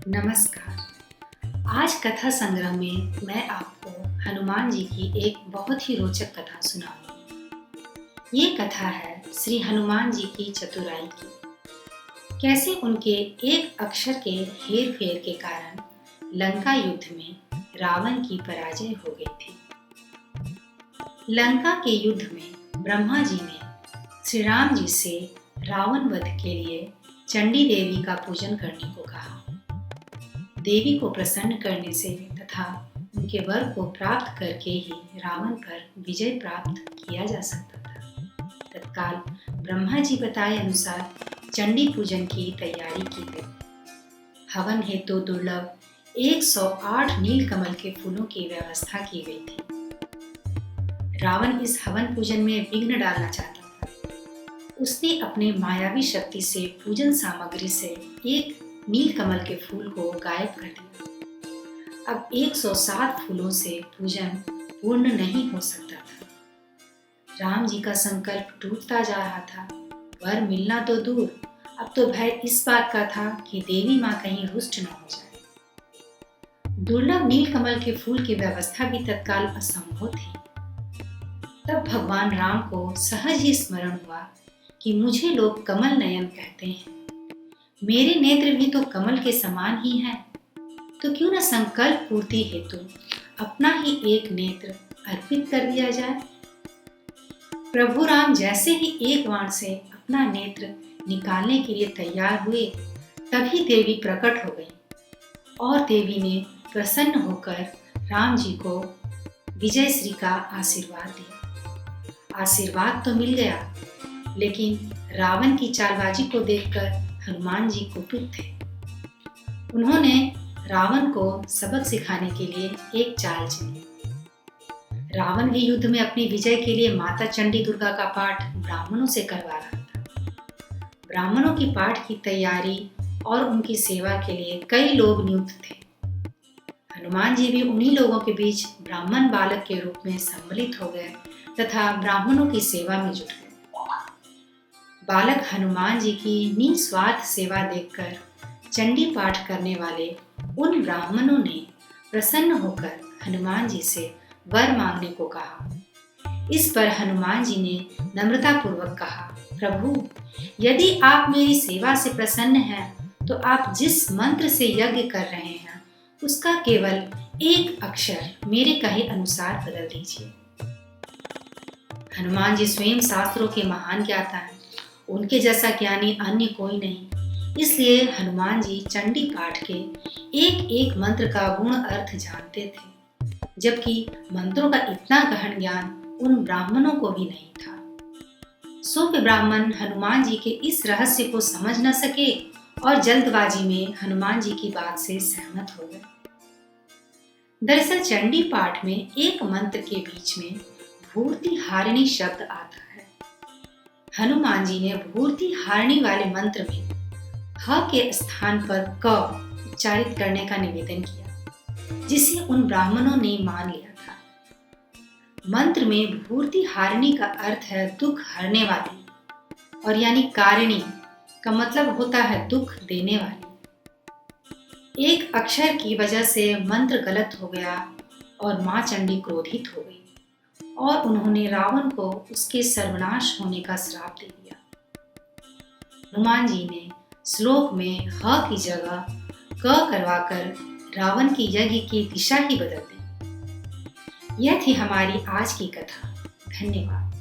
नमस्कार। आज कथा संग्रह में मैं आपको हनुमान जी की एक बहुत ही रोचक कथा सुनाऊंगी। ये कथा है श्री हनुमान जी की चतुराई की। कैसे उनके एक अक्षर के हेर फेर के कारण लंका युद्ध में रावण की पराजय हो गई थी। लंका के युद्ध में ब्रह्मा जी ने श्री राम जी से रावण वध के लिए चंडी देवी का पूजन करने को कहा। देवी को प्रसन्न करने से तथा उनके वर को प्राप्त करके ही रावण पर विजय प्राप्त किया जा सकता था। तत्काल ब्रह्मा जी बताए अनुसार चंडी पूजन की तैयारी की गई। हवन हेतु दुर्लभ 108 नीलकमल के फूलों की व्यवस्था की गई थी। रावण इस हवन पूजन में विघ्न डालना चाहता था। उसने अपने मायावी शक्ति से पूजन सामग्री से एक नीलकमल के फूल को गायब कर दिया। अब 107 फूलों से पूजन पूर्ण नहीं हो सकता था। राम जी का संकल्प टूटता जा रहा था। वर मिलना तो दूर, अब तो भय इस बात का था कि देवी माँ कहीं रुष्ट न हो जाए। दुर्लभ नीलकमल के फूल की व्यवस्था भी तत्काल असंभव थी। तब भगवान राम को सहज ही स्मरण हुआ कि मुझे लोग कमल नयन कहते हैं। मेरे नेत्र भी तो कमल के समान ही हैं, तो क्यों न संकल्प पूर्ति हेतु अपना ही एक नेत्र अर्पित कर दिया जाए। प्रभु राम जैसे ही एक बाण से अपना नेत्र निकालने के लिए तैयार हुए, तभी देवी प्रकट हो गई और देवी ने प्रसन्न होकर राम जी को विजय श्री का आशीर्वाद दिया। आशीर्वाद तो मिल गया, लेकिन रावण की चालबाजी को देखकर हनुमान जी कुपित थे। उन्होंने रावण को सबक सिखाने के लिए एक चाल चली। रावण भी युद्ध में अपनी विजय के लिए माता चंडी दुर्गा का पाठ ब्राह्मणों से करवा रहा था। ब्राह्मणों की पाठ की तैयारी और उनकी सेवा के लिए कई लोग नियुक्त थे। हनुमान जी भी उन्हीं लोगों के बीच ब्राह्मण बालक के रूप में सम्मिलित हो गए तथा ब्राह्मणों की सेवा में जुट गए। बालक हनुमान जी की निस्वार्थ सेवा देखकर चंडी पाठ करने वाले उन ब्राह्मणों ने प्रसन्न होकर हनुमान जी से वर मांगने को कहा। इस पर हनुमान जी ने नम्रता पूर्वक कहा, प्रभु, यदि आप मेरी सेवा से प्रसन्न हैं, तो आप जिस मंत्र से यज्ञ कर रहे हैं उसका केवल एक अक्षर मेरे कहे अनुसार बदल दीजिए। हनुमान जी स्वयं शास्त्रों के महान ज्ञाता हैं। उनके जैसा ज्ञानी अन्य कोई नहीं। इसलिए हनुमान जी चंडी पाठ के एक एक मंत्र का गुण अर्थ जानते थे, जबकि मंत्रों का इतना गहन ज्ञान उन ब्राह्मणों को भी नहीं था। सो वे ब्राह्मण हनुमान जी के इस रहस्य को समझ न सके और जल्दबाजी में हनुमान जी की बात से सहमत हो गए। दरअसल चंडी पाठ में एक मंत्र के बीच में भूर्ति हारिणी शब्द आता है। हनुमान जी ने भूर्ति हारिणी वाले मंत्र में ह के स्थान पर क उच्चारित करने का निवेदन किया, जिसे उन ब्राह्मणों ने मान लिया था। मंत्र में भूर्ति हारिणी का अर्थ है दुख हरने वाली, और यानी कारिणी का मतलब होता है दुख देने वाली। एक अक्षर की वजह से मंत्र गलत हो गया और मां चंडी क्रोधित हो गई और उन्होंने रावण को उसके सर्वनाश होने का श्राप दे दिया। हनुमान जी ने श्लोक में ह की जगह क करवाकर रावण की यज्ञ की दिशा ही बदल दी। यह थी हमारी आज की कथा। धन्यवाद।